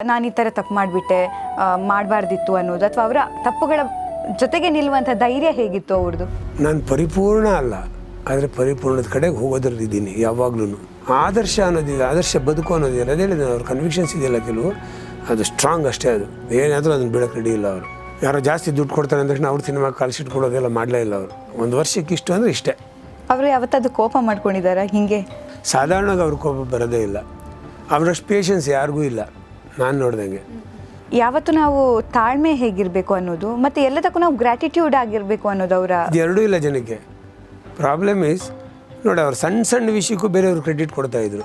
ನಾನು ಈ ಥರ ತಪ್ಪು ಮಾಡಿಬಿಟ್ಟೆ ಮಾಡಬಾರ್ದಿತ್ತು ಅನ್ನೋದು ಅಥವಾ ಅವರ ತಪ್ಪುಗಳ ಜೊತೆಗೆ ನಿಲ್ಲುವಂಥ ಧೈರ್ಯ ಹೇಗಿತ್ತು ಅವ್ರದ್ದು? ನಾನು ಪರಿಪೂರ್ಣ ಅಲ್ಲ, ಆದರೆ ಪರಿಪೂರ್ಣದ ಕಡೆಗೆ ಹೋಗೋದ್ರಲ್ಲಿದ್ದೀನಿ ಯಾವಾಗ್ಲೂ. ಆದರ್ಶ ಅನ್ನೋದಿದೆ, ಆದರ್ಶ ಬದುಕು ಅನ್ನೋದಿಲ್ಲ, ಅದೇ ಹೇಳಿದೆ ಅವ್ರ ಕನ್ವಿಕ್ಷನ್ಸ್ ಇದೆಯಲ್ಲ ಕೆಲವು, ಅದು ಸ್ಟ್ರಾಂಗ್ ಅಷ್ಟೇ. ಅದು ಏನಾದರೂ ಅದನ್ನು ಬಿಡೋಕೆ ರೆಡಿ ಇಲ್ಲ ಅವರು. ಯಾರೋ ಜಾಸ್ತಿ ದುಡ್ಡು ಕೊಡ್ತಾರೆ ಅಂದ ತಕ್ಷಣ ಅವ್ರ ಸಿನಿಮಾ ಕಾಲ್ಶೀಟ್ ಕೊಡೋದೆಲ್ಲ ಮಾಡಲೇ ಇಲ್ಲ ಅವರು. ಒಂದು ವರ್ಷಕ್ಕೆ ಇಷ್ಟು ಅಂದರೆ ಇಷ್ಟೇ. ಅವರು ಯಾವತ್ತದು ಕೋಪ ಮಾಡ್ಕೊಂಡಿದ್ದಾರೆ ಹಿಂಗೆ? ಸಾಧಾರಣವಾಗಿ ಅವ್ರ ಕೋಪ ಬರೋದೇ ಇಲ್ಲ, ಅವರಷ್ಟು ಪೇಷನ್ಸ್ ಯಾರಿಗೂ ಇಲ್ಲ ನಾನು ನೋಡ್ದಂಗೆ. ಯಾವತ್ತು ನಾವು ತಾಳ್ಮೆ ಹೇಗಿರಬೇಕು ಅನ್ನೋದು ಮತ್ತು ಎಲ್ಲದಕ್ಕೂ ನಾವು ಗ್ರ್ಯಾಟಿಟ್ಯೂಡ್ ಆಗಿರಬೇಕು ಅನ್ನೋದು ಅವರ ಎರಡೂ ಇಲ್ಲ ಜನಕ್ಕೆ. ಪ್ರಾಬ್ಲಮ್ ಈಸ್ ನೋಡಿ, ಅವ್ರು ಸಣ್ಣ ಸಣ್ಣ ವಿಷಯಕ್ಕೂ ಬೇರೆಯವ್ರು ಕ್ರೆಡಿಟ್ ಕೊಡ್ತಾಯಿದ್ರು.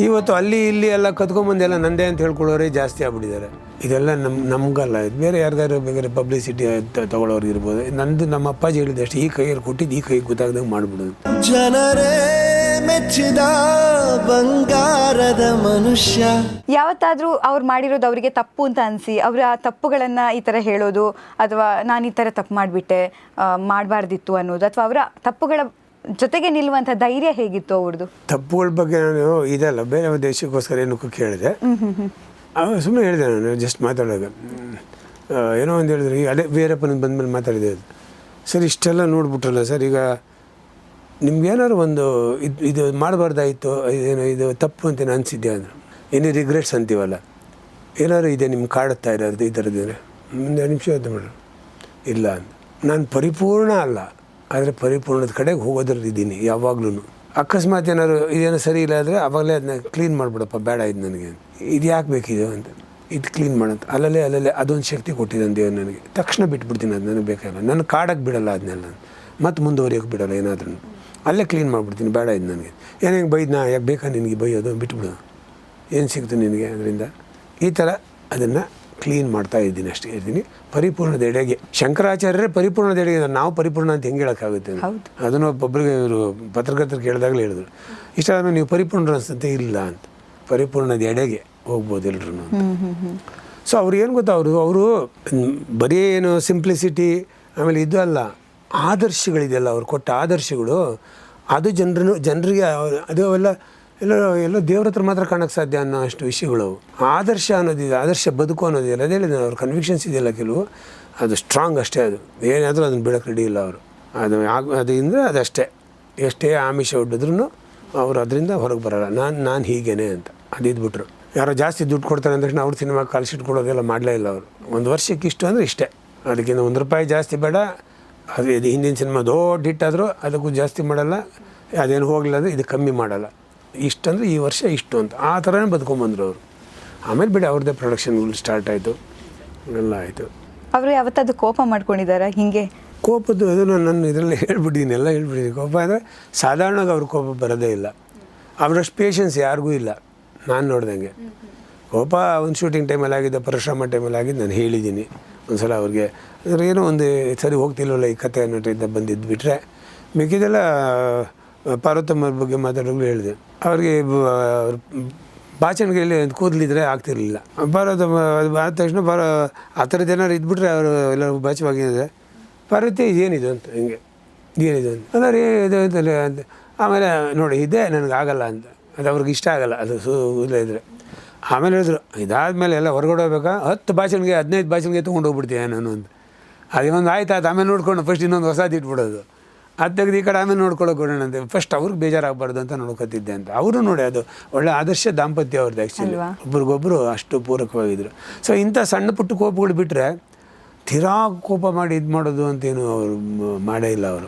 ಇವತ್ತು ಅಲ್ಲಿ ಇಲ್ಲಿ ಎಲ್ಲ ಕತ್ಕೊಂಬಂದೆಲ್ಲ ನಂದೇ ಅಂತ ಹೇಳ್ಕೊಳ್ಳೋರೇ ಜಾಸ್ತಿ ಆಗ್ಬಿಟ್ಟಿದ್ದಾರೆ. ಇದೆಲ್ಲ ನಮಗಲ್ಲ, ಇದು ಬೇರೆ ಯಾರಿಗಾರು ಬೇಕಾದ್ರೆ ಪಬ್ಲಿಸಿಟಿ ತಗೊಳ್ಳೋರು ಇರ್ಬೋದು. ನಂದು ನಮ್ಮ ಅಪ್ಪಾಜಿ ಹೇಳಿದೆ ಅಷ್ಟೇ, ಈ ಕೈಯಲ್ಲಿ ಕೊಟ್ಟಿದ್ದು ಈ ಕೈಗೆ ಗೊತ್ತಾಗ್ದಂಗೆ ಮಾಡಿಬಿಡೋದು. ಜನರೇ ಮೆಚ್ಚಿದ ಬಂಗಾರದ ಮನುಷ್ಯ. ಯಾವತ್ತಾದರೂ ಅವ್ರು ಮಾಡಿರೋದು ಅವರಿಗೆ ತಪ್ಪು ಅಂತ ಅನಿಸಿ ಅವರ ತಪ್ಪುಗಳನ್ನು ಈ ಥರ ಹೇಳೋದು ಅಥವಾ ನಾನು ಈ ಥರ ತಪ್ಪು ಮಾಡಿಬಿಟ್ಟೆ ಮಾಡಬಾರ್ದಿತ್ತು ಅನ್ನೋದು ಅಥವಾ ಅವರ ತಪ್ಪುಗಳ ಜೊತೆಗೆ ನಿಲ್ಲುವಂಥ ಧೈರ್ಯ ಹೇಗಿತ್ತು ಅವ್ರದ್ದು? ತಪ್ಪುಗಳ ಬಗ್ಗೆ ನಾನು ಇದಲ್ಲ, ಬೇರೆ ದೇಶಕ್ಕೋಸ್ಕರ ಏನಕ್ಕೂ ಕೇಳಿದೆ. ಸುಮ್ಮನೆ ಹೇಳಿದೆ, ನಾನು ಜಸ್ಟ್ ಮಾತಾಡೋದು ಏನೋ ಒಂದು ಹೇಳಿದ್ರೆ, ಈಗ ಅದೇ ವೀರಪ್ಪನಿಗೆ ಬಂದಮೇಲೆ ಮಾತಾಡಿದೆ. ಸರ್ ಇಷ್ಟೆಲ್ಲ ನೋಡ್ಬಿಟ್ರಲ್ಲ ಸರ್, ಈಗ ನಿಮ್ಗೇನಾದ್ರು ಒಂದು ಇದು ಮಾಡಬಾರ್ದಾಯಿತು, ಏನೋ ಇದು ತಪ್ಪು ಅಂತ ಅನಿಸಿದ್ಯಾ ಅಂದ್ರೆ, ಏನೇ ರಿಗ್ರೆಟ್ಸ್ ಅಂತೀವಲ್ಲ, ಏನಾದ್ರು ಇದೆ ನಿಮ್ಗೆ ಕಾಡುತ್ತಾ ಇರೋದು ಈ ಥರದ್ದೇನೆ? ಒಂದು 2 ನಿಮಿಷ ಆಯ್ತು ಮೇಡಮ್, ಇಲ್ಲ ಅಂತ. ನಾನು ಪರಿಪೂರ್ಣ ಅಲ್ಲ, ಆದರೆ ಪರಿಪೂರ್ಣದ ಕಡೆಗೆ ಹೋಗೋದ್ರಲ್ಲಿದ್ದೀನಿ ಯಾವಾಗ್ಲೂ. ಅಕಸ್ಮಾತ್ ಏನಾದ್ರು ಇದೇನೋ ಸರಿ ಇಲ್ಲ ಆದರೆ ಆವಾಗಲೇ ಅದನ್ನ ಕ್ಲೀನ್ ಮಾಡಿಬಿಡಪ್ಪ, ಬೇಡ ಇದು ನನಗೆ, ಇದು ಯಾಕೆ ಬೇಕಿದೆ ಅಂತ, ಇದು ಕ್ಲೀನ್ ಮಾಡೋಂತ ಅಲ್ಲಲ್ಲೇ ಅದೊಂದು ಶಕ್ತಿ ಕೊಟ್ಟಿದ್ದಾನೆ ದೇವ್ರು ನನಗೆ. ತಕ್ಷಣ ಬಿಟ್ಬಿಡ್ತೀನಿ, ಅದು ನನಗೆ ಬೇಕಾಗಿಲ್ಲ, ನನ್ನ ಕಾಡಕ್ಕೆ ಬಿಡಲ್ಲ ಅದನ್ನೆಲ್ಲ, ಮತ್ತು ಮುಂದುವರಿಯೋಕೆ ಬಿಡಲ್ಲ. ಏನಾದ್ರೂ ಅಲ್ಲೇ ಕ್ಲೀನ್ ಮಾಡಿಬಿಡ್ತೀನಿ, ಬೇಡ ಇದು ನನಗೆ. ಏನೇನು ಬೈದ್ನಾ, ಯಾಕೆ ಬೇಕಾ ನಿನಗೆ ಬೈಯೋದು, ಬಿಟ್ಬಿಡು, ಏನು ಸಿಗ್ತು ನಿನಗೆ ಅದರಿಂದ, ಈ ಥರ ಅದನ್ನು ಕ್ಲೀನ್ ಮಾಡ್ತಾ ಇದ್ದೀನಿ ಅಷ್ಟೇ ಇರ್ತೀನಿ. ಪರಿಪೂರ್ಣದ ಎಡೆಗೆ ಶಂಕರಾಚಾರ್ಯರೇ ಪರಿಪೂರ್ಣದ ಎಡೆಗೆ, ನಾವು ಪರಿಪೂರ್ಣ ಅಂತ ಹೆಂಗೆ ಹೇಳೋಕ್ಕಾಗುತ್ತೆ? ಅದನ್ನು ಒಬ್ಬೊಬ್ಬರಿಗೆ ಇವರು ಪತ್ರಕರ್ತರು ಕೇಳಿದಾಗಲೇ ಹೇಳಿದ್ರು, ಇಷ್ಟಾದ್ಮೇಲೆ ನೀವು ಪರಿಪೂರ್ಣ ಅನಿಸ್ತಂತೆ ಇಲ್ಲ ಅಂತ. ಪರಿಪೂರ್ಣದ ಎಡೆಗೆ ಹೋಗ್ಬೋದು ಎಲ್ರು. ಸೊ ಅವ್ರು ಏನು ಗೊತ್ತಾ, ಅವರು ಬರೀ ಏನು ಸಿಂಪ್ಲಿಸಿಟಿ ಆಮೇಲೆ ಇದು ಅಲ್ಲ, ಆದರ್ಶಗಳಿದೆಯಲ್ಲ, ಅವ್ರು ಕೊಟ್ಟ ಆದರ್ಶಗಳು, ಅದು ಜನರಿಗೆ ಅದು ಎಲ್ಲೋ ದೇವ್ರ ಹತ್ರ ಮಾತ್ರ ಕಾಣೋಕ್ಕೆ ಸಾಧ್ಯ ಅನ್ನೋ ಅಷ್ಟು ವಿಷಯಗಳು. ಆದರ್ಶ ಅನ್ನೋದಿದೆ, ಆದರ್ಶ ಬದುಕು ಅನ್ನೋದಿಲ್ಲ, ಅದೇ ಹೇಳಿದೆ ಅವ್ರ ಕನ್ವಿಕ್ಷನ್ಸ್ ಇದೆಯಲ್ಲ ಕೆಲವು, ಅದು ಸ್ಟ್ರಾಂಗ್ ಅಷ್ಟೇ. ಅದು ಏನಾದರೂ ಅದನ್ನು ಬಿಡೋಕೆ ರೆಡಿ ಇಲ್ಲ ಅವರು. ಅದರಿಂದ ಅದಷ್ಟೇ, ಎಷ್ಟೇ ಆಮಿಷ ಒಡ್ಡಿದ್ರು ಅವರು ಅದರಿಂದ ಹೊರಗೆ ಬರೋಲ್ಲ. ನಾನು ಹೀಗೇನೆ ಅಂತ ಅದಿದ್ಬಿಟ್ರು. ಯಾರೋ ಜಾಸ್ತಿ ದುಡ್ಡು ಕೊಡ್ತಾರೆ ಅಂದ ತಕ್ಷಣ ಅವ್ರ ಸಿನಿಮಾ ಕಾಲ್ಶೀಟ್ ಕೊಡೋದೆಲ್ಲ ಮಾಡಲೇ ಇಲ್ಲ ಅವರು. ಒಂದು ವರ್ಷಕ್ಕೆ ಇಷ್ಟು ಅಂದರೆ ಇಷ್ಟೇ, ಅದಕ್ಕಿಂತ ₹1 ಜಾಸ್ತಿ ಬೇಡ. ಅದು ಇದು ಹಿಂದಿನ ಸಿನಿಮಾ ದೊಡ್ಡ ಹಿಟ್ಟಾದರೂ ಅದಕ್ಕೂ ಜಾಸ್ತಿ ಮಾಡಲ್ಲ, ಅದೇನು ಹೋಗಲಿಲ್ಲ ಅಂದರೆ ಇದು ಕಮ್ಮಿ ಮಾಡಲ್ಲ. ಇಷ್ಟಂದರೆ ಈ ವರ್ಷ ಇಷ್ಟು ಅಂತ ಆ ಥರನೇ ಬದುಕೊಂಬಂದರು ಅವರು. ಆಮೇಲೆ ಬಿಡಿ ಅವ್ರದ್ದೇ ಪ್ರೊಡಕ್ಷನ್ಗಳು ಸ್ಟಾರ್ಟ್ ಆಯಿತು, ಎಲ್ಲ ಆಯಿತು. ಅವರು ಯಾವತ್ತದು ಕೋಪ ಮಾಡ್ಕೊಂಡಿದ್ದಾರೆ ಹಿಂಗೆ? ಕೋಪದ್ದು ಅದನ್ನು ನಾನು ಇದರಲ್ಲಿ ಹೇಳ್ಬಿಟ್ಟಿದ್ದೀನಿ, ಎಲ್ಲ ಹೇಳ್ಬಿಟ್ಟಿದ್ದೀನಿ. ಕೋಪ ಅಂದರೆ ಸಾಧಾರಣವಾಗಿ ಅವ್ರ ಕೋಪ ಬರೋದೇ ಇಲ್ಲ, ಅವರಷ್ಟು ಪೇಷನ್ಸ್ ಯಾರಿಗೂ ಇಲ್ಲ ನಾನು ನೋಡ್ದಂಗೆ. ಕೋಪ ಒಂದು ಶೂಟಿಂಗ್ ಟೈಮಲ್ಲಿ ಆಗಿದ್ದ, ಪರಶುರಾಮ ಟೈಮಲ್ಲಿ ಆಗಿದ್ದು ನಾನು ಹೇಳಿದ್ದೀನಿ ಒಂದು ಸಲ ಅವ್ರಿಗೆ. ಅಂದರೆ ಏನೋ ಒಂದು ಸರಿ ಹೋಗ್ತಿಲ್ವಲ್ಲ ಈ ಕಥೆ ಅನ್ನೋದ್ರಿಂದ ಬಂದಿದ್ದು ಬಿಟ್ಟರೆ ಮಿಕ್ಕಿದೆಲ್ಲ ಪಾರ್ವತಮ್ಮರ ಬಗ್ಗೆ ಮಾತಾಡೋದು ಹೇಳಿದೆ. ಅವ್ರಿಗೆ ಭಾಷಣಗಳಲ್ಲಿ ಕೂದಲಿದ್ರೆ ಆಗ್ತಿರ್ಲಿಲ್ಲ. ಪಾರ್ವತಮ್ಮ ಆದ ತಕ್ಷಣ ಆ ಥರದ್ದು ಏನಾರು ಇದ್ಬಿಟ್ರೆ ಅವರು ಎಲ್ಲರೂ ಭಾಷವಾಗಿದ್ದಾರೆ, ಪಾರ್ವತಿ ಇದೇನಿದು ಅಂತ, ಹಿಂಗೆ ಇದೇನಿದು ಅಂತ ಅಂದರೆ ಇದು ಅಂತ. ಆಮೇಲೆ ನೋಡಿ ಇದೇ ನನಗೆ ಆಗಲ್ಲ ಅಂತ, ಅದು ಅವ್ರಿಗೆ ಇಷ್ಟ ಆಗಲ್ಲ, ಅದು ಕೂದಲೇ ಇದ್ದರೆ. ಆಮೇಲೆ ಹೇಳಿದ್ರು, ಇದಾದಮೇಲೆ ಎಲ್ಲ ಹೊರಗಡೆ ಹೋಗ್ಬೇಕಾ, 10 ಭಾಷೆಗೆ 15 ಭಾಷೆಗೆ ತೊಗೊಂಡು ಹೋಗ್ಬಿಡ್ತೀಯ ನಾನು ಅಂತ. ಅದೊಂದು ಆಯ್ತು, ಆಮೇಲೆ ನೋಡ್ಕೊಂಡು ಫಸ್ಟ್ ಇನ್ನೊಂದು ಹೊಸದು ಇಟ್ಬಿಡೋದು, ಅದು ತೆಗೆದು ಈ ಕಡೆ ಆಮೇಲೆ ನೋಡ್ಕೊಳ್ಳೋಕೆ ಕೊಡೋಣ ಅಂತ. ಫಸ್ಟ್ ಅವ್ರಿಗೆ ಬೇಜಾರಾಗಬಾರ್ದು ಅಂತ ನೋಡ್ಕೊತಿದ್ದೆ ಅಂತ. ಅವರು ನೋಡಿ, ಅದು ಒಳ್ಳೆ ಆದರ್ಶ ದಾಂಪತ್ಯ ಅವ್ರದ್ದು ಆ್ಯಕ್ಚುಲಿ, ಒಬ್ರಿಗೊಬ್ಬರು ಅಷ್ಟು ಪೂರಕವಾಗಿದ್ದರು. ಸೊ ಇಂಥ ಸಣ್ಣ ಪುಟ್ಟ ಕೋಪಗಳು ಬಿಟ್ಟರೆ ತೀರಾ ಕೋಪ ಮಾಡಿ ಇದು ಮಾಡೋದು ಅಂತೇನು ಅವರು ಮಾಡೇ ಇಲ್ಲ. ಅವರು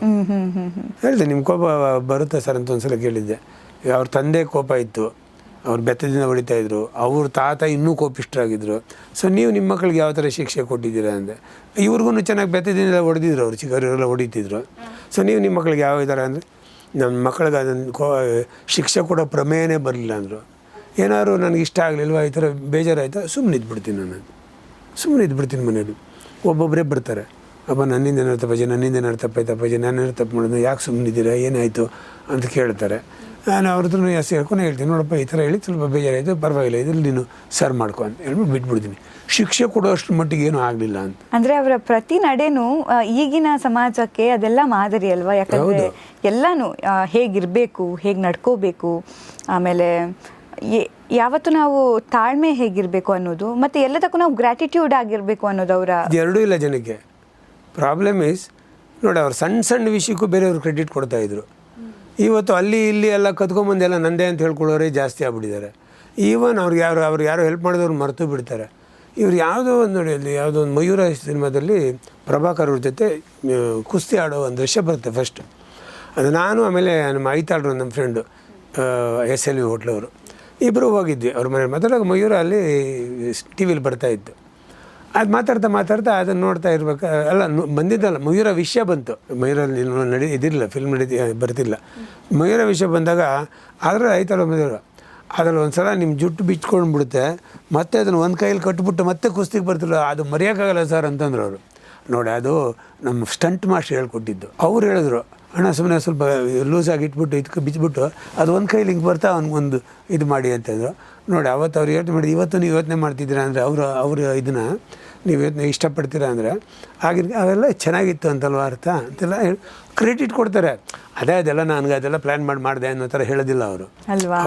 ಹೇಳಿದೆ, ನಿಮ್ಮ ಕೋಪ ಬರುತ್ತೆ ಸರ್ ಅಂತ ಒಂದ್ಸಲ ಕೇಳಿದ್ದೆ. ಅವ್ರ ತಂದೆ ಕೋಪ ಇತ್ತು, ಅವ್ರು ಬೆತ್ತದಿಂದ ಹೊಡಿತಾಯಿದ್ರು, ಅವ್ರ ತಾತ ಇನ್ನೂ ಕೋಪಿಷ್ಟರಾಗಿದ್ದರು. ಸೊ ನೀವು ನಿಮ್ಮ ಮಕ್ಕಳಿಗೆ ಯಾವ ಥರ ಶಿಕ್ಷೆ ಕೊಟ್ಟಿದ್ದೀರಾ ಅಂದೆ. ಇವ್ರಿಗೂ ಚೆನ್ನಾಗಿ ಬೆತ್ತದಿಂದ ಹೊಡೆದಿದ್ರು, ಅವ್ರು ಚಿಕ್ಕವರೆಲ್ಲ ಹೊಡಿತಿದ್ರು. ಸೊ ನೀವು ನಿಮ್ಮ ಮಕ್ಕಳಿಗೆ ಯಾವ ಥರ ಅಂದರೆ, ನನ್ನ ಮಕ್ಕಳಿಗೆ ಅದನ್ನು ಶಿಕ್ಷೆ ಕೊಡೋ ಪ್ರಮೇಯನೇ ಬರಲಿಲ್ಲ ಅಂದರು. ಏನಾದ್ರು ನನಗೆ ಇಷ್ಟ ಆಗಲಿಲ್ವ, ಈ ಥರ ಬೇಜಾರಾಯ್ತಾ, ಸುಮ್ಮನೆ ಇದ್ಬಿಡ್ತೀನಿ, ನಾನು ಸುಮ್ಮನೆ ಇದ್ಬಿಡ್ತೀನಿ ಮನೇಲಿ. ಒಬ್ಬೊಬ್ಬರೇ ಬರ್ತಾರೆ, ಅಪ್ಪ ನನ್ನಿಂದ ಏನಾರು ತಪ್ಪಾಯ್ತು, ನನ್ನಿಂದ ಏನಾರು ತಪ್ಪಾಯ್ತಪ್ಪಾಜಿ, ನಾನೇನು ತಪ್ಪು ಮಾಡೋದು, ಯಾಕೆ ಸುಮ್ಮನಿದ್ದೀರಾ, ಏನಾಯಿತು ಅಂತ ಕೇಳ್ತಾರೆ. ನಾನು ಅವ್ರ ಹತ್ರ ಸೇರ್ಕೊಂಡು ಹೇಳ್ತೀನಿ, ನೋಡಪ್ಪ ಈ ಥರ ಹೇಳಿ ಸ್ವಲ್ಪ ಬೇಜಾರಾಯಿತು, ಪರವಾಗಿಲ್ಲ, ಇದ್ರಲ್ಲಿ ನೀನು ಸರ್ ಮಾಡ್ಕೊ ಅಂತ ಹೇಳ್ಬಿಟ್ಟು ಬಿಟ್ಬಿಡ್ತೀನಿ. ಶಿಕ್ಷೆ ಕೊಡೋಷ್ಟು ಮಟ್ಟಿಗೆ ಏನೂ ಆಗಲಿಲ್ಲ ಅಂತ. ಅಂದರೆ ಅವರ ಪ್ರತಿ ನಡೆನೂ ಈಗಿನ ಸಮಾಜಕ್ಕೆ ಅದೆಲ್ಲ ಮಾದರಿ ಅಲ್ವಾ? ಯಾಕಂದರೆ ಎಲ್ಲನೂ ಹೇಗಿರಬೇಕು, ಹೇಗೆ ನಡ್ಕೋಬೇಕು, ಆಮೇಲೆ ಯಾವತ್ತು ನಾವು ತಾಳ್ಮೆ ಹೇಗಿರಬೇಕು ಅನ್ನೋದು ಮತ್ತು ಎಲ್ಲದಕ್ಕೂ ನಾವು ಗ್ರ್ಯಾಟಿಟ್ಯೂಡ್ ಆಗಿರಬೇಕು ಅನ್ನೋದು ಅವರ ಎರಡೂ ಇಲ್ಲ ಜನಕ್ಕೆ. ಪ್ರಾಬ್ಲಮ್ ಈಸ್ ನೋಡಿ, ಅವ್ರು ಸಣ್ಣ ಸಣ್ಣ ವಿಷಯಕ್ಕೂ ಬೇರೆಯವ್ರು ಕ್ರೆಡಿಟ್ ಕೊಡ್ತಾಯಿದ್ರು. ಇವತ್ತು ಅಲ್ಲಿ ಇಲ್ಲಿ ಎಲ್ಲ ಕತ್ಕೊಂಬಂದು ಎಲ್ಲ ನಂದೇ ಅಂತ ಹೇಳ್ಕೊಳ್ಳೋರೇ ಜಾಸ್ತಿ ಆಗ್ಬಿಟ್ಟಿದ್ದಾರೆ. ಈವನ್ ಅವ್ರಿಗೆ ಯಾರು ಹೆಲ್ಪ್ ಮಾಡಿದವ್ರು ಮರೆತು ಬಿಡ್ತಾರೆ. ಇವ್ರು ಯಾವುದೋ ಒಂದು ನೋಡಿ, ಅಲ್ಲಿ ಯಾವುದೋ ಒಂದು ಮಯೂರ ಸಿನಿಮಾದಲ್ಲಿ ಪ್ರಭಾಕರ್ ಅವ್ರ ಜೊತೆ ಕುಸ್ತಿ ಆಡೋ ಒಂದು ದೃಶ್ಯ ಬರುತ್ತೆ ಫಸ್ಟ್. ಅದು ನಾನು ಆಮೇಲೆ ನಮ್ಮ ಐತಾಳ್ರು ನಮ್ಮ ಫ್ರೆಂಡು SLV ಹೋಟ್ಲವರು ಇಬ್ಬರು ಹೋಗಿದ್ವಿ ಅವ್ರ ಮನೇಲಿ ಮಾತಾಡೋಕೆ. ಮಯೂರ ಅಲ್ಲಿ ಟಿ ವಿಲಿ ಬರ್ತಾಯಿತ್ತು. ಅದು ಮಾತಾಡ್ತಾ ಅದನ್ನು ನೋಡ್ತಾ ಇರ್ಬೇಕು. ಅಲ್ಲ ಬಂದಿದ್ದಲ್ಲ, ಮಯೂರ ವಿಷಯ ಬಂತು. ಮಯೂರಲ್ಲಿ ಇದಿರಲಿಲ್ಲ, ಫಿಲ್ಮ್ ಬರ್ತಿಲ್ಲ. ಮಯೂರ ವಿಷಯ ಬಂದಾಗ ಅದರಲ್ಲಿ ಐತಾಳು ಮಯೂರ ಅದ್ರಲ್ಲಿ ಒಂದು ಸಲ ನಿಮ್ಮ ಜುಟ್ಟು ಬಿಚ್ಕೊಂಡ್ಬಿಡುತ್ತೆ, ಮತ್ತೆ ಅದನ್ನು ಒಂದು ಕೈಯಲ್ಲಿ ಕಟ್ಬಿಟ್ಟು ಮತ್ತೆ ಕುಸ್ತಿಗೆ ಬರ್ತಿಲ್ಲ, ಅದು ಮರೆಯೋಕ್ಕಾಗಲ್ಲ ಸರ್ ಅಂತಂದ್ರು ಅವರು. ನೋಡಿ, ಅದು ನಮ್ಮ ಸ್ಟಂಟ್ ಮಾಸ್ಟರ್ ಹೇಳ್ಕೊಟ್ಟಿದ್ದು. ಅವ್ರು ಹೇಳಿದ್ರು, ಅಣ್ಣ ಸುಮ್ಮನೆ ಸ್ವಲ್ಪ ಲೂಸಾಗಿ ಇಟ್ಬಿಟ್ಟು ಇದಕ್ಕೆ ಬಿಚ್ಚಿಬಿಟ್ಟು ಅದು ಒಂದು ಕೈಲಿ ಹಿಂಗೆ ಬರ್ತಾ ಒಂದು ಇದು ಮಾಡಿ ಅಂತಂದರು. ನೋಡಿ, ಅವತ್ತು ಅವ್ರು ಯೋಚನೆ ಮಾಡಿ, ಇವತ್ತು ನೀವು ಯೋಚನೆ ಮಾಡ್ತಿದ್ದೀರಾ ಅಂದರೆ ಅವರು ಇದನ್ನು ನೀವು ಯೋಚನೆ ಇಷ್ಟಪಡ್ತೀರಾ ಅಂದರೆ ಅವೆಲ್ಲ ಚೆನ್ನಾಗಿತ್ತು ಅಂತಲ್ವ ಅರ್ಥ ಅಂತೆಲ್ಲ ಕ್ರೆಡಿಟ್ ಕೊಡ್ತಾರೆ. ಅದೆಲ್ಲ ನನಗೆ ಅದೆಲ್ಲ ಪ್ಲ್ಯಾನ್ ಮಾಡಿದೆ ಅನ್ನೋ ಥರ ಹೇಳೋದಿಲ್ಲ ಅವರು.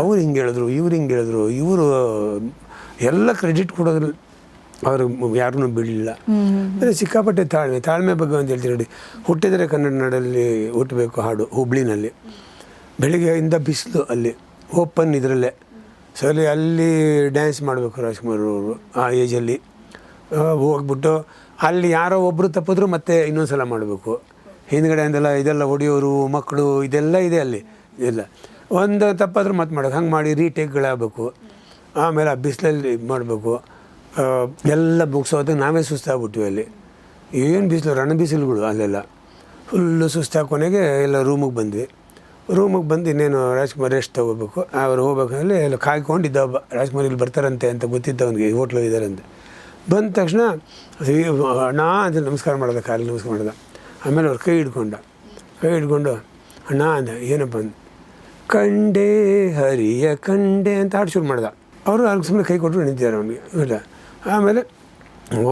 ಅವ್ರು ಹಿಂಗೆ ಹೇಳಿದ್ರು, ಇವ್ರು ಹಿಂಗೆ ಹೇಳಿದ್ರು, ಇವರು ಎಲ್ಲ ಕ್ರೆಡಿಟ್ ಕೊಡೋದ್ರಲ್ಲಿ ಅವರು ಯಾರನ್ನೂ ಬಿಡಲಿಲ್ಲ. ಅಂದರೆ ಸಿಕ್ಕಾಪಟ್ಟೆ ತಾಳ್ಮೆ ಬಗ್ಗೆ ಅಂತ ಹೇಳ್ತೀವಿ ನೋಡಿ. ಹುಟ್ಟಿದರೆ ಕನ್ನಡ ನಾಡಲ್ಲಿ ಹುಟ್ಟಬೇಕು ಹಾಡು ಹುಬ್ಳಿನಲ್ಲಿ. ಬೆಳಿಗ್ಗೆಯಿಂದ ಬಿಸಿಲು ಅಲ್ಲಿ ಓಪನ್ ಇದರಲ್ಲೇ. ಸೊ ಅಲ್ಲಿ ಡ್ಯಾನ್ಸ್ ಮಾಡಬೇಕು ರಾಜ್ಕುಮಾರ್ ಅವರು ಆ ಏಜಲ್ಲಿ. ಹೋಗ್ಬಿಟ್ಟು ಅಲ್ಲಿ ಯಾರೋ ಒಬ್ಬರು ತಪ್ಪಿದ್ರು ಮತ್ತೆ ಇನ್ನೊಂದು ಸಲ ಮಾಡಬೇಕು. ಹಿಂದ್ಗಡೆ ಅಂದೆಲ್ಲ ಇದೆಲ್ಲ ಹೊಡಿಯೋರು ಮಕ್ಕಳು ಇದೆಲ್ಲ ಇದೆ ಅಲ್ಲಿ. ಇದೆಲ್ಲ ಒಂದು ತಪ್ಪಾದ್ರೂ ಮತ್ತೆ ಮಾಡೋದು. ಹಂಗೆ ಮಾಡಿ ರೀಟೇಕ್ಗಳಾಗಬೇಕು. ಆಮೇಲೆ ಆ ಬಿಸಿಲಲ್ಲಿ ಮಾಡಬೇಕು. ಎಲ್ಲ ಮುಗಿಸೋದು ನಾವೇ ಸುಸ್ತಾಗ್ಬಿಟ್ವಿ ಅಲ್ಲಿ. ಏನು ಬಿಸಿಲು, ರಣ ಬಿಸಿಲುಗಳು ಅಲ್ಲೆಲ್ಲ ಫುಲ್ಲು ಸುಸ್ತಾಗಿ ಕೊನೆಗೆ ಎಲ್ಲ ರೂಮಿಗೆ ಬಂದ್ವಿ. ರೂಮಿಗೆ ಬಂದು ಇನ್ನೇನು ರಾಜ್ಕುಮಾರ್ ರೆಸ್ಟ್ ತೊಗೋಬೇಕು. ಅವ್ರು ಹೋಗ್ಬೇಕಂದ್ರೆ ಎಲ್ಲ ಕಾಯ್ಕೊಂಡಿದ್ದ ಒಬ್ಬ. ರಾಜ್ಕುಮಾರ್ ಇಲ್ಲಿ ಬರ್ತಾರಂತೆ ಅಂತ ಗೊತ್ತಿತ್ತು ಅವನಿಗೆ, ಹೋಟ್ಲು ಇದ್ದಾರಂತೆ. ಬಂದ ತಕ್ಷಣ ಅಣ್ಣ ಅಂತ ನಮಸ್ಕಾರ ಮಾಡ್ದೆ, ಕಾಲಿಗೆ ನಮಸ್ಕಾರ ಮಾಡ್ದೆ. ಆಮೇಲೆ ಅವ್ರು ಕೈ ಹಿಡ್ಕೊಂಡು ಅಣ್ಣ ಅಂದ. ಏನಪ್ಪ ಅಂದ. ಕಂಡೆ ಹರಿಯ ಕಂಡೆ ಅಂತ ಹಾಡು ಶುರು ಮಾಡ್ದೆ. ಅವರು ಅಲ್ಲಿ ಸುಮ್ಮನೆ ಕೈ ಕೊಟ್ಟರು ನಿಂತಿದ್ದಾರೆ ಅವನಿಗೆ. ಇಲ್ಲ ಆಮೇಲೆ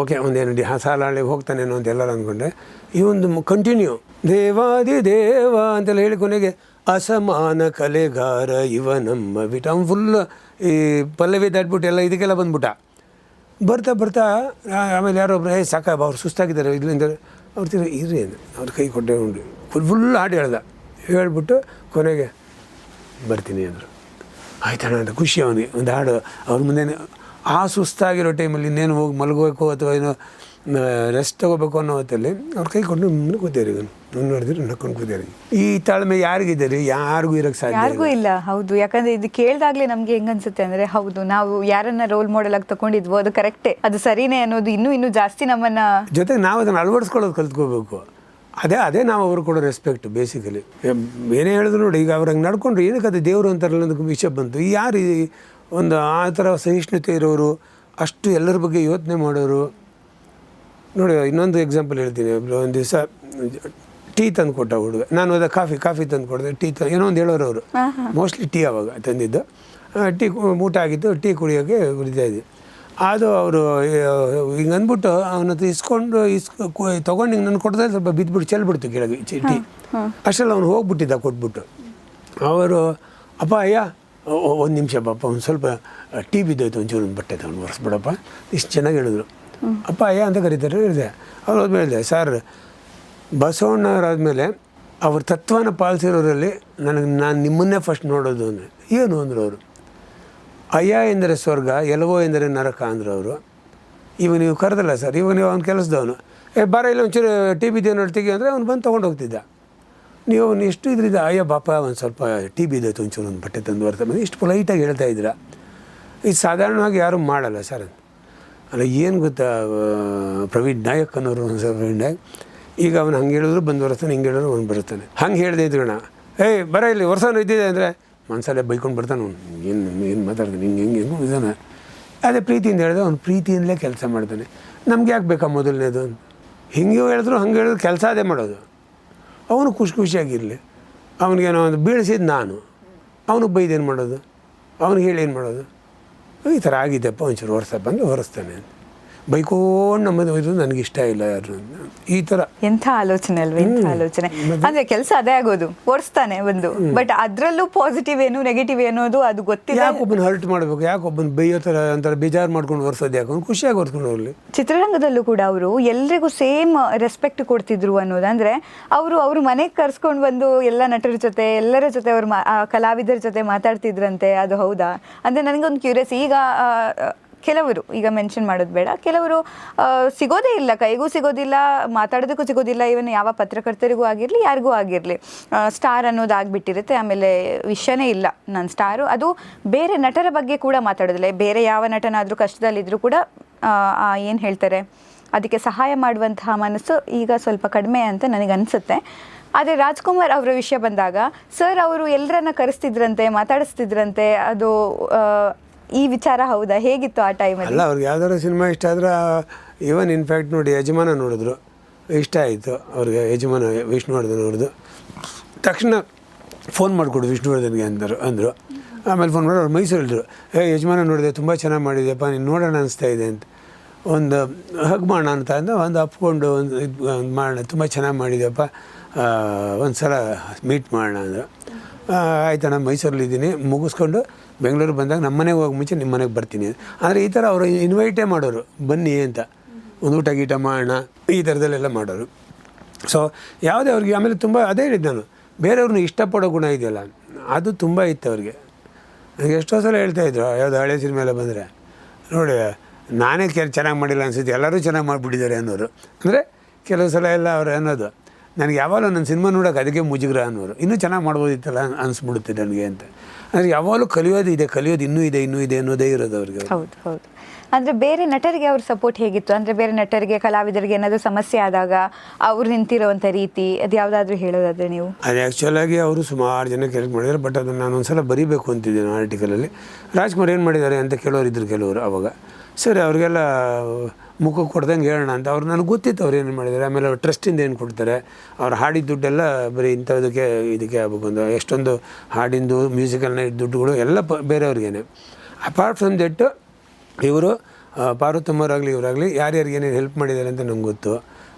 ಓಕೆ ಒಂದೇನು ಸಾಲಾಳಿಗೆ ಹೋಗ್ತಾನೇನೋ ಅಂತ ಎಲ್ಲರೂ ಅಂದ್ಕೊಂಡೆ. ಈ ಒಂದು ಕಂಟಿನ್ಯೂ ದೇವಾದಿ ದೇವ ಅಂತೆಲ್ಲ ಹೇಳಿ ಕೊನೆಗೆ ಅಸಮಾನ ಕಲೆಗಾರ ಇವ ನಮ್ಮ ಬಿಟ್ಟು ಅವ್ನು ಫುಲ್ ಈ ಪಲ್ಲವಿ ದಾಟ್ಬಿಟ್ಟು ಎಲ್ಲ ಇದಕ್ಕೆಲ್ಲ ಬರ್ತಾ ಆಮೇಲೆ ಯಾರೊಬ್ರು ಸಾಕ ಅವ್ರು ಸುಸ್ತಾಗಿದ್ದಾರೆ ಇದರಿಂದ ಅವ್ರು ಇರ್ರಿ ಅಂದ. ಅವ್ರ ಕೈ ಕೊಟ್ಟೆ ಉಂಡು ಫುಲ್ ಹಾಡು ಹೇಳ್ಬಿಟ್ಟು ಕೊನೆಗೆ ಬರ್ತೀನಿ ಅಂದರು. ಆಯ್ತಣ್ಣ ಅಂತ ಖುಷಿ ಅವನಿಗೆ. ಒಂದು ಹಾಡು ಅವ್ರ ಮುಂದೆ ಆ ಸುಸ್ತಾಗಿರೋ ಟೈಮಲ್ಲಿ ಇನ್ನೇನು ಹೋಗಿ ಮಲಗಬೇಕು ಅಥವಾ ಏನೋ ರೆಸ್ಟ್ ತೊಗೋಬೇಕು ಅನ್ನೋ ಹೊತ್ತಲ್ಲಿ ಅವ್ರ ಕೈ ಕೊಟ್ಟು ಕೂತೀರಿ. ನಾನು ನೋಡಿದ್ರೆ ನಕ್ಕೊಂಡು ಕೂತೀರಿ. ಈ ತಾಳ್ಮೆ ಯಾರಿಗಿದ್ದೀರಿ? ಯಾರಿಗೂ ಇರೋಕ್ಕೆ ಸಾಧ್ಯ ಯಾರಿಗೂ ಇಲ್ಲ. ಹೌದು, ಯಾಕಂದರೆ ಇದು ಕೇಳಿದಾಗಲೇ ನಮಗೆ ಹೆಂಗನ್ಸುತ್ತೆ ಅಂದರೆ ಹೌದು, ನಾವು ಯಾರನ್ನ ರೋಲ್ ಮಾಡೆಲ್ ಆಗಿ ತಗೊಂಡಿದ್ವೋ ಅದು ಕರೆಕ್ಟೇ, ಅದು ಸರಿನೇ ಅನ್ನೋದು ಇನ್ನೂ ಜಾಸ್ತಿ ನಮ್ಮನ್ನು ಜೊತೆಗೆ ನಾವು ಅದನ್ನು ಅಳವಡಿಸ್ಕೊಳ್ಳೋದು ಕಲ್ತ್ಕೋಬೇಕು. ಅದೇ ನಾವು ಅವ್ರು ಕೊಡೋ ರೆಸ್ಪೆಕ್ಟ್ ಬೇಸಿಕಲಿ. ಏನೇ ಹೇಳಿದ್ರು ನೋಡಿ, ಈಗ ಅವ್ರು ಹಂಗೆ ನಡ್ಕೊಂಡ್ರು ಏನಕ್ಕೆ ಅದು ದೇವರು ಅಂತಾರಲ್ಲ ಅನ್ನೋದಕ್ಕೆ ವಿಷಯ ಬಂತು. ಯಾರು ಒಂದು ಆ ಥರ ಸಹಿಷ್ಣುತೆ ಇರೋರು, ಅಷ್ಟು ಎಲ್ಲರ ಬಗ್ಗೆ ಯೋಚನೆ ಮಾಡೋರು ನೋಡಿ. ಇನ್ನೊಂದು ಎಕ್ಸಾಂಪಲ್ ಹೇಳ್ತೀನಿ. ಒಂದು ದಿವಸ ಟೀ ತಂದು ಕೊಟ್ಟ ಹುಡುಗ. ನಾನು ಅದ ಕಾಫಿ ತಂದು ಕೊಡಿದೆ. ಏನೋ ಒಂದು ಹೇಳೋರು ಅವರು. ಮೋಸ್ಟ್ಲಿ ಟೀ ಅವಾಗ ತಂದಿದ್ದು. ಟೀ ಊಟ ಆಗಿದ್ದು, ಟೀ ಕುಡಿಯೋಕ್ಕೆ ಕುಡಿತಾಯಿದ್ವಿ. ಅದು ಅವರು ಹಿಂಗೆ ಅಂದ್ಬಿಟ್ಟು ಅವನ ಹತ್ರ ತೊಗೊಂಡು ಹಿಂಗೆ ನಾನು ಕೊಡ್ತಾ ಸ್ವಲ್ಪ ಬಿದ್ದುಬಿಟ್ಟು ಚೆಲ್ಬಿಡ್ತು ಕೆಳಗೆ ಟೀ. ಅಷ್ಟೆಲ್ಲ ಅವ್ನು ಹೋಗ್ಬಿಟ್ಟಿದ್ದ ಕೊಟ್ಬಿಟ್ಟು. ಅವರು ಅಪ್ಪ ಅಯ್ಯ ಒಂದು ನಿಮಿಷ ಪಾಪ ಒಂದು ಸ್ವಲ್ಪ ಟೀ ಬಿದ್ದೋಯ್ತು, ಒಂಚೂರು ಒಂದು ಬಟ್ಟೆ ತಗೊಂಡು ಒರೆಸ್ಬಿಡಪ್ಪ, ಇಷ್ಟು ಚೆನ್ನಾಗಿ ಹೇಳಿದ್ರು. ಅಪ್ಪ ಅಯ್ಯ ಅಂತ ಕರೀತಾರೆ ಹೇಳಿದೆ. ಅವ್ರು ಹೋದ್ಮೇಲೆ ಹೇಳಿದೆ, ಸರ್ ಬಸವಣ್ಣವರಾದ್ಮೇಲೆ ಅವ್ರ ತತ್ವನ ಪಾಲಿಸಿರೋರಲ್ಲಿ ನಾನು ನಿಮ್ಮನ್ನೇ ಫಸ್ಟ್ ನೋಡೋದು ಅಂದರೆ ಏನು ಅಂದರು ಅವರು. ಅಯ್ಯ ಎಂದರೆ ಸ್ವರ್ಗ, ಎಲವೋ ಎಂದರೆ ನರಕ ಅಂದರು ಅವರು. ಇವಾಗ ನೀವು ಕರೆದಲ್ಲ ಸರ್, ಇವಾಗ ನೀವು ಅವ್ನ ಕೆಲಸದವನು, ಬಾರ ಇಲ್ಲ ಒಂಚೂರು ಟಿ ಬಿದ್ದೇವೆ ನೋಡ್ತೀವಿ ಅಂದರೆ ಅವ್ನು ಬಂದು ತೊಗೊಂಡು ಹೋಗ್ತಿದ್ದ. ನೀವು ಅವ್ನು ಎಷ್ಟು ಇದರಿಂದ ಅಯ್ಯ ಬಾಪ ಒಂದು ಸ್ವಲ್ಪ ಟಿ ಬಿದ್ದೈತೆ ಒಂಚೂರು ಒಂದು ಬಟ್ಟೆ ತಂದು ಬರ್ತದೆ ಇಷ್ಟು ಪೊಲೈಟಾಗಿ ಹೇಳ್ತಾ ಇದ್ದೀರಾ. ಇದು ಸಾಧಾರಣವಾಗಿ ಯಾರೂ ಮಾಡಲ್ಲ ಸರ್. ಅಲ್ಲ ಏನು ಗೊತ್ತಾ, ಪ್ರವೀಣ್ ನಾಯಕ್ ಅನ್ನೋರು ಒಂದು ಸರ್ ಪ್ರವೀಣ್ ನಾಯಕ್, ಈಗ ಅವನು ಹಂಗೆ ಹೇಳಿದ್ರು ಬಂದು ಬರ್ತಾನೆ, ಹಿಂಗೆ ಹೇಳಿದ್ರು ಅವ್ನು ಬರುತ್ತಾನೆ. ಹಂಗೆ ಹೇಳ್ದೆ ಇದ್ರೋಣ, ಬರ ಇಲ್ಲಿ ವರ್ಷನೂ ಇದ್ದಿದೆ ಅಂದರೆ ಮನಸಲ್ಲೇ ಬೈಕೊಂಡು ಬರ್ತಾನೆ. ಅವ್ನು ಏನು ಮಾತಾಡ್ತಾನೆ, ಹಿಂಗೆ ಇದ್ದಾನೆ. ಅದೇ ಪ್ರೀತಿಯಿಂದ ಹೇಳಿದ್ರೆ ಅವ್ನು ಪ್ರೀತಿಯಿಂದಲೇ ಕೆಲಸ ಮಾಡ್ತಾನೆ. ನಮ್ಗೆ ಯಾಕೆ ಬೇಕಾ ಮೊದಲನೇದು? ಹಿಂಗೆ ಹೇಳಿದ್ರು ಹಂಗೆ ಹೇಳಿದ್ರು ಕೆಲಸ ಅದೇ ಮಾಡೋದು. ಅವನು ಖುಷಿಯಾಗಿರಲಿ. ಅವನಿಗೇನೋ ಒಂದು ಬೀಳಿಸಿದ್ದು ನಾನು, ಅವನಿಗೆ ಬೈದೇನು ಮಾಡೋದು, ಅವ್ನಿಗೆ ಹೇಳಿ ಏನು ಮಾಡೋದು? ಈ ಥರ ಆಗಿದ್ದೆಪ್ಪ ಒಂಚೂರು ಹೊರಸಪ್ಪ ಅಂದರೆ ಹೊರಿಸ್ತಾನೆ. ಬೈಕೊಂಡು ನಮ್ಮದು ಇದು ನನಗೆ ಇಷ್ಟ ಇಲ್ಲ ಯಾರು ಈ ಥರ. ಎಂಥ ಆಲೋಚನೆ ಅಲ್ವಾ, ಎಂಥ ಆಲೋಚನೆ. ಅಂದ್ರೆ ಕೆಲಸ ಅದೇ ಆಗೋದು, ಓಡಿಸ್ತಾನೆ ಒಂದು, ಬಟ್ ಅದ್ರಲ್ಲೂ ಪಾಸಿಟಿವ್ ಏನು ನೆಗೆಟಿವ್ ಏನೋದು ಅದು ಗೊತ್ತಿಲ್ಲ. ಯಾಕೆ ಒಬ್ಬನ ಹರ್ಟ್ ಮಾಡಬೇಕು, ಯಾಕೆ ಒಬ್ಬನ ಬೈಯೋ ಥರ ಒಂಥರ ಬೇಜಾರು ಮಾಡ್ಕೊಂಡು ಒರ್ಸೋದು, ಯಾಕೆ ಅವ್ನು ಖುಷಿಯಾಗಿ ಒರ್ಸ್ಕೊಂಡು ಹೋಗ್ಲಿ. ಚಿತ್ರರಂಗದಲ್ಲೂ ಕೂಡ ಅವರು ಎಲ್ರಿಗೂ ಸೇಮ್ ರೆಸ್ಪೆಕ್ಟ್ ಕೊಡ್ತಿದ್ರು ಅನ್ನೋದಂದ್ರೆ ಅವ್ರ ಮನೆಗೆ ಕರ್ಸ್ಕೊಂಡು ಬಂದು ಎಲ್ಲ ನಟರ ಜೊತೆ ಎಲ್ಲರ ಜೊತೆ ಅವ್ರು ಕಲಾವಿದರ ಜೊತೆ ಮಾತಾಡ್ತಿದ್ರಂತೆ. ಅದು ಹೌದಾ? ಅಂದರೆ ನನಗೊಂದು ಕ್ಯೂರಿಯಸ್. ಈಗ ಕೆಲವರು, ಈಗ ಮೆನ್ಷನ್ ಮಾಡೋದು ಬೇಡ, ಕೆಲವರು ಸಿಗೋದೇ ಇಲ್ಲ, ಕೈಗೂ ಸಿಗೋದಿಲ್ಲ, ಮಾತಾಡೋದಕ್ಕೂ ಸಿಗೋದಿಲ್ಲ, ಇವನ್ ಯಾವ ಪತ್ರಕರ್ತರಿಗೂ ಆಗಿರಲಿ ಯಾರಿಗೂ ಆಗಿರಲಿ. ಸ್ಟಾರ್ ಅನ್ನೋದು ಆಗಿಬಿಟ್ಟಿರುತ್ತೆ, ಆಮೇಲೆ ವಿಷಯನೇ ಇಲ್ಲ ನಾನು ಸ್ಟಾರು. ಅದು ಬೇರೆ ನಟರ ಬಗ್ಗೆ ಕೂಡ ಮಾತಾಡೋದಿಲ್ಲ. ಬೇರೆ ಯಾವ ನಟನಾದರೂ ಕಷ್ಟದಲ್ಲಿದ್ದರೂ ಕೂಡ ಏನು ಹೇಳ್ತಾರೆ, ಅದಕ್ಕೆ ಸಹಾಯ ಮಾಡುವಂತಹ ಮನಸ್ಸು ಈಗ ಸ್ವಲ್ಪ ಕಡಿಮೆ ಅಂತ ನನಗೆ ಅನಿಸುತ್ತೆ. ಆದರೆ ರಾಜ್ಕುಮಾರ್ ಅವರ ವಿಷಯ ಬಂದಾಗ ಸರ್ ಅವರು ಎಲ್ಲರನ್ನ ಕರೆಸ್ತಿದ್ರಂತೆ, ಮಾತಾಡಿಸ್ತಿದ್ರಂತೆ. ಅದು ಈ ವಿಚಾರ ಹೌದಾ? ಹೇಗಿತ್ತು ಆ ಟೈಮಲ್ಲಿ? ಅಲ್ಲ, ಅವ್ರಿಗೆ ಯಾವ್ದಾದ್ರು ಸಿನಿಮಾ ಇಷ್ಟ ಆದ್ರೆ ಈವನ್ ಇನ್ಫ್ಯಾಕ್ಟ್ ನೋಡಿ ಯಜಮಾನ ನೋಡಿದ್ರು, ಇಷ್ಟ ಆಯಿತು ಅವ್ರಿಗೆ ಯಜಮಾನ ವಿಷ್ಣುವರ್ಧನ್ ಅವ್ರದ್ದು. ತಕ್ಷಣ ಫೋನ್ ಮಾಡಿಕೊಡು ವಿಷ್ಣುವರ್ಧನ್ಗೆ ಅಂದರು. ಆಮೇಲೆ ಫೋನ್ ಮಾಡಿ ಅವ್ರು ಮೈಸೂರಿದ್ರು, ಯಜಮಾನ ನೋಡಿದೆ ತುಂಬ ಚೆನ್ನಾಗಿ ಮಾಡಿದೆಯಪ್ಪ, ನೀನು ನೋಡೋಣ ಅನಿಸ್ತಾ ಇದೆ ಅಂತ. ಒಂದು ಹಗ್ ಮಾಡೋಣ ಅಂತ ಅಂದು ಒಂದು ಅಪ್ಕೊಂಡು ಒಂದು ಇದು ಮಾಡೋಣ, ತುಂಬ ಚೆನ್ನಾಗಿ ಮಾಡಿದೆಯಪ್ಪ, ಒಂದು ಸಲ ಮೀಟ್ ಮಾಡೋಣ ಅಂದರು. ಆಯ್ತು, ನಾನು ಮೈಸೂರಲ್ಲಿದ್ದೀನಿ, ಮುಗಿಸ್ಕೊಂಡು ಬೆಂಗಳೂರು ಬಂದಾಗ ನಮ್ಮ ಮನೆಗೆ ಹೋಗಿ ಮುಂಚೆ ನಿಮ್ಮ ಮನೆಗೆ ಬರ್ತೀನಿ. ಆದರೆ ಈ ಥರ ಅವರು ಇನ್ವೈಟೇ ಮಾಡೋರು, ಬನ್ನಿ ಅಂತ, ಒಂದು ಊಟ ಗೀಟ ಮಾಡೋಣ ಈ ಥರದಲ್ಲೆಲ್ಲ ಮಾಡೋರು. ಸೊ ಯಾವುದೇ ಅವ್ರಿಗೆ ಆಮೇಲೆ ತುಂಬ ಅದೇ ಹೇಳಿದ್ದು ನಾನು, ಬೇರೆಯವ್ರನ್ನ ಇಷ್ಟಪಡೋ ಗುಣ ಇದೆಯಲ್ಲ ಅದು ತುಂಬ ಇತ್ತು ಅವ್ರಿಗೆ. ನನಗೆ ಎಷ್ಟೋ ಸಲ ಹೇಳ್ತಾಯಿದ್ರು, ಯಾವುದು ಹಳೆ ಸಿನಿಮಾ ಎಲ್ಲ ಬಂದರೆ, ನೋಡಿ ನಾನೇ ಚೆನ್ನಾಗಿ ಮಾಡಿಲ್ಲ ಅನಿಸುತ್ತೆ, ಎಲ್ಲರೂ ಚೆನ್ನಾಗಿ ಮಾಡಿಬಿಟ್ಟಿದ್ದಾರೆ ಅನ್ನೋರು. ಅಂದರೆ ಕೆಲವು ಸಲ ಎಲ್ಲ ಅವ್ರು ಅನ್ನೋದು, ನನಗೆ ಯಾವಾಗಲೂ ನನ್ನ ಸಿನಿಮಾ ನೋಡೋಕೆ ಅದಕ್ಕೆ ಮುಜುಗ್ರ ಅನ್ನೋರು, ಇನ್ನೂ ಚೆನ್ನಾಗಿ ಮಾಡ್ಬೋದಿತ್ತಲ್ಲ ಅನಿಸ್ಬಿಡುತ್ತೆ ನನಗೆ ಅಂತ. ಅಂದರೆ ಯಾವಾಗಲೂ ಕಲಿಯೋದು ಇನ್ನೂ ಇದೆ ಅನ್ನೋದೇ ಇರೋದು ಅವ್ರಿಗೆ. ಹೌದು ಹೌದು. ಅಂದರೆ ಬೇರೆ ನಟರಿಗೆ ಅವ್ರ ಸಪೋರ್ಟ್ ಹೇಗಿತ್ತು? ಅಂದರೆ ಬೇರೆ ನಟರಿಗೆ, ಕಲಾವಿದರಿಗೆ ಏನಾದರೂ ಸಮಸ್ಯೆ ಆದಾಗ ಅವ್ರು ನಿಂತಿರೋವಂಥ ರೀತಿ ಅದು ಯಾವುದಾದ್ರೂ ಹೇಳೋದಾದರೆ ನೀವು? ಅದು ಆ್ಯಕ್ಚುಲಾಗಿ ಅವರು ಸುಮಾರು ಜನ ಕೆಲಸ ಮಾಡಿದ್ದಾರೆ, ಬಟ್ ಅದನ್ನು ನಾನು ಒಂದು ಸಲ ಬರೀಬೇಕು ಅಂತಿದ್ದೇನೆ ಆರ್ಟಿಕಲಲ್ಲಿ. ರಾಜ್ಕುಮಾರ್ ಏನು ಮಾಡಿದ್ದಾರೆ ಅಂತ ಕೇಳೋರಿದ್ರು ಕೆಲವರು. ಅವಾಗ ಸರಿ ಅವ್ರಿಗೆಲ್ಲ ಮುಖಕ್ಕೆ ಕೊಡ್ದಂಗೆ ಹೇಳೋಣ ಅಂತ ಅವ್ರು ನನಗೆ ಗೊತ್ತಿತ್ತು ಅವ್ರು ಏನು ಮಾಡಿದ್ದಾರೆ. ಆಮೇಲೆ ಅವ್ರು ಟ್ರಸ್ಟಿಂದ ಏನು ಕೊಡ್ತಾರೆ, ಅವ್ರು ಹಾಡಿದ ದುಡ್ಡೆಲ್ಲ ಬರೀ ಇಂಥದಕ್ಕೆ ಇದಕ್ಕೆ ಆಗ್ಬೇಕು ಅಂತ ಎಷ್ಟೊಂದು ಹಾಡಿಂದು ಮ್ಯೂಸಿಕಲ್ ನೈಟ್ ದುಡ್ಡುಗಳು ಎಲ್ಲ ಬೇರೆಯವ್ರಿಗೇನೆ. ಅಪಾರ್ಟ್ ಫ್ರಮ್ ದಟ್ ಇವರು ಪಾರ್ವತಮ್ಮರಾಗಲಿ ಇವರಾಗಲಿ ಯಾರ್ಯಾರಿಗೆ ಏನೇನು ಹೆಲ್ಪ್ ಮಾಡಿದ್ದಾರೆ ಅಂತ ನಮ್ಗೆ ಗೊತ್ತು.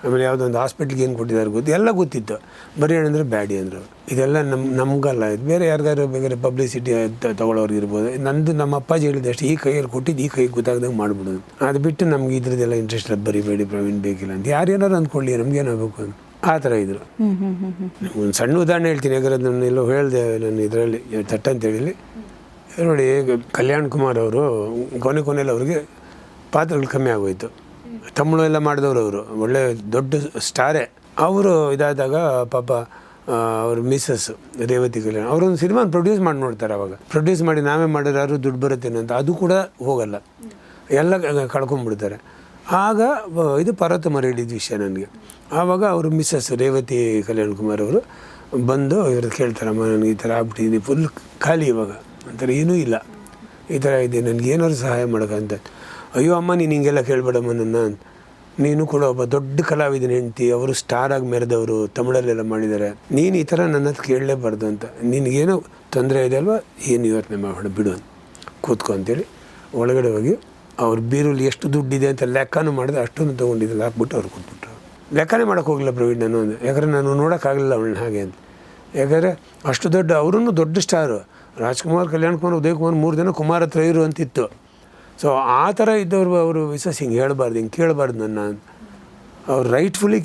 ಆಮೇಲೆ ಯಾವುದೋ ಒಂದು ಹಾಸ್ಪಿಟ್ಲಿಗೆ ಏನು ಕೊಟ್ಟಿದ್ದಾರೆ ಗೊತ್ತು, ಎಲ್ಲ ಗೊತ್ತಿತ್ತು. ಬರೀ ಏನಂದರೆ ಬ್ಯಾಡಿ ಅಂದರು. ಇದೆಲ್ಲ ನಮಗಲ್ಲ, ಇದು ಬೇರೆ ಯಾರಿಗಾರು ಬೇಕಾದ್ರೆ ಪಬ್ಲಿಸಿಟಿ ತೊಗೊಳೋರು ಇರ್ಬೋದು. ನಂದು ನಮ್ಮ ಅಪ್ಪಾಜಿ ಹೇಳಿದಷ್ಟು ಈ ಕೈಯಲ್ಲಿ ಕೊಟ್ಟಿದ್ದು ಈ ಕೈಗೆ ಗೊತ್ತಾಗ್ದಂಗೆ ಮಾಡಿಬಿಡೋದು. ಅದು ಬಿಟ್ಟು ನಮ್ಗೆ ಇದ್ರದ್ದೆಲ್ಲ ಇಂಟ್ರೆಸ್ಟ್ ಇಲ್ಲ, ಬರಿಬೇಡಿ ಪ್ರವೀಣ್ ಬೇಕಿಲ್ಲ ಅಂತ ಯಾರೇನಾರು ಅಂದ್ಕೊಳ್ಳಿ, ನಮಗೇನಾಗಬೇಕು ಅಂತ ಆ ಥರ ಇದ್ರು. ಒಂದು ಸಣ್ಣ ಉದಾಹರಣೆ ಹೇಳ್ತೀನಿ, ಯಾಕಂದ್ರೆ ನಾನು ಎಲ್ಲೋ ಹೇಳಿದೆ ನನ್ನ ಇದರಲ್ಲಿ ತಟ್ಟ ಅಂತೇಳಿ. ನೋಡಿ, ಕಲ್ಯಾಣ್ ಕುಮಾರ್ ಅವರು ಕೊನೆಯಲ್ಲಿ ಅವ್ರಿಗೆ ಪಾತ್ರಗಳು ಕಮ್ಮಿ ಆಗೋಯ್ತು. ತಮಿಳು ಎಲ್ಲ ಮಾಡಿದವರು ಅವರು, ಒಳ್ಳೆ ದೊಡ್ಡ ಸ್ಟಾರೇ. ಅವರು ಇದಾದಾಗ ಪಾಪ ಅವ್ರ ಮಿಸ್ಸಸ್ ರೇವತಿ ಕಲ್ಯಾಣ್ ಅವರೊಂದು ಸಿನಿಮಾ ಪ್ರೊಡ್ಯೂಸ್ ಮಾಡಿ ನೋಡ್ತಾರೆ. ಅವಾಗ ಪ್ರೊಡ್ಯೂಸ್ ಮಾಡಿ ನಾವೇ ಮಾಡಿದ್ರೆ ಯಾರು ದುಡ್ಡು ಬರುತ್ತೇನೆ ಅಂತ ಅದು ಕೂಡ ಹೋಗಲ್ಲ, ಎಲ್ಲ ಕಳ್ಕೊಂಡ್ಬಿಡ್ತಾರೆ. ಆಗ ಇದು ಪಾರ್ವತಮ್ಮ ಹೇಳಿದ ವಿಷಯ ನನಗೆ. ಆವಾಗ ಅವರು ಮಿಸ್ಸಸ್ ರೇವತಿ ಕಲ್ಯಾಣ್ ಕುಮಾರ್ ಅವರು ಬಂದು ಇವ್ರದ್ದು ಕೇಳ್ತಾರಮ್ಮ, ನನಗೆ ಈ ಥರ ಆಗ್ಬಿಟ್ಟಿದ್ದೀನಿ, ಫುಲ್ ಖಾಲಿ ಇವಾಗ ಅಂತಾರೆ, ಏನೂ ಇಲ್ಲ, ಈ ಥರ ಇದೆ, ನನಗೆ ಏನಾದ್ರು ಸಹಾಯ ಮಾಡೋಕ್ಕಂತ. ಅಯ್ಯೋ ಅಮ್ಮ, ನೀನು ಹಿಂಗೆಲ್ಲ ಕೇಳಬೇಡಮ್ಮ ನನ್ನ, ನೀನು ಕೂಡ ಒಬ್ಬ ದೊಡ್ಡ ಕಲಾವಿದನ ಹೆಂಡ್ತಿ, ಅವರು ಸ್ಟಾರಾಗಿ ಮೆರೆದವರು, ತಮಿಳಲ್ಲೆಲ್ಲ ಮಾಡಿದ್ದಾರೆ, ನೀನು ಈ ಥರ ನನ್ನ ಹತ್ರ ಕೇಳಲೇಬಾರ್ದು ಅಂತ, ನಿನಗೇನೋ ತೊಂದರೆ ಇದೆ ಅಲ್ವಾ, ಏನು ಯೋಚನೆ ಮಾಡೋಣ ಬಿಡು ಅಂತ ಕೂತ್ಕೊ ಅಂತೇಳಿ ಒಳಗಡೆ ಹೋಗಿ ಅವ್ರ ಬೀರಲ್ಲಿ ಎಷ್ಟು ದುಡ್ಡಿದೆ ಅಂತ ಲೆಕ್ಕನೂ ಮಾಡಿದೆ, ಅಷ್ಟೊಂದು ತೊಗೊಂಡಿದ್ದಲ್ಲಿ ಹಾಕ್ಬಿಟ್ಟು ಅವ್ರು ಕೊಟ್ಬಿಟ್ರು. ಲೆಕ್ಕನೇ ಮಾಡೋಕ್ಕೆ ಹೋಗಿಲ್ಲ ಪ್ರವೀಣ್ ನಾನು ಅಂದೆ, ಯಾಕಂದರೆ ನಾನು ನೋಡೋಕ್ಕಾಗಲಿಲ್ಲ ಅವಳನ್ನ ಹಾಗೆ ಅಂತ. ಯಾಕಂದರೆ ಅಷ್ಟು ದೊಡ್ಡ ಅವರೂ ದೊಡ್ಡ ಸ್ಟಾರು, ರಾಜ್ಕುಮಾರ್, ಕಲ್ಯಾಣ್ ಕುಮಾರ್, ಉದಯ್ ಕುಮಾರ್ 3 ಜನ ಕುಮಾರ ಹತ್ರ ಇರು ಅಂತಿತ್ತು. ಸೊ ಆ ಥರ ಇದ್ದವರು ಅವರು ವಿಶ್ವಾಸ ಹಿಂಗೆ ಹೇಳ್ಬಾರ್ದು, ಹಿಂಗೆ ಕೇಳಬಾರ್ದು ನನ್ನ, ಅವ್ರು ರೈಟ್ಫುಲಿ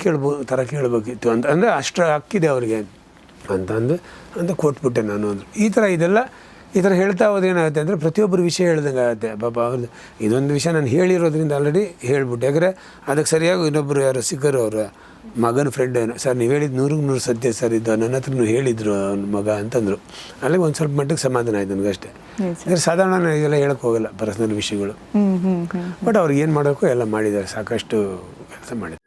ಥರ ಕೇಳಬೇಕಿತ್ತು ಅಂತ. ಅಂದರೆ ಅಷ್ಟು ಹಕ್ಕಿದೆ ಅವ್ರಿಗೆ ಅಂತ ಕೊಟ್ಬಿಟ್ಟೆ ನಾನು ಅಂದರು. ಈ ಥರ ಹೇಳ್ತಾ ಹೋದೇನಾಗುತ್ತೆ ಅಂದರೆ ಪ್ರತಿಯೊಬ್ಬರು ವಿಷಯ ಹೇಳ್ದಂಗೆ ಆಗುತ್ತೆ. ಪಾಪ ಅವ್ರದ್ದು ಇದೊಂದು ವಿಷಯ ನಾನು ಹೇಳಿರೋದ್ರಿಂದ ಆಲ್ರೆಡಿ ಹೇಳ್ಬಿಟ್ಟೆ. ಯಾಕಂದರೆ ಅದಕ್ಕೆ ಸರಿಯಾಗಿ ಇನ್ನೊಬ್ಬರು ಯಾರು ಸಿಕ್ಕರು, ಅವರ ಮಗನ ಫ್ರೆಂಡ್, ಸರ್ ನೀವು ಹೇಳಿದ್ದು 100% ಸತ್ಯ ಸರ್, ಇದು ನನ್ನ ಹತ್ರನೂ ಹೇಳಿದರು ಅವ್ನ ಮಗ ಅಂತಂದರು. ಅಲ್ಲಿಗೆ ಒಂದು ಸ್ವಲ್ಪ ಮಟ್ಟಿಗೆ ಸಮಾಧಾನ ಆಯ್ತು ನನಗಷ್ಟೇ. ಅಂದರೆ ಸಾಧಾರಣ ನನಗೆಲ್ಲ ಹೇಳಕ್ಕೆ ಹೋಗಲ್ಲ ಪರ್ಸ್ನಲ್ ವಿಷಯಗಳು, ಬಟ್ ಅವ್ರಿಗೆ ಏನು ಮಾಡೋಕ್ಕೋ ಎಲ್ಲ ಮಾಡಿದ್ದಾರೆ, ಸಾಕಷ್ಟು ಕೆಲಸ ಮಾಡಿದ್ದಾರೆ.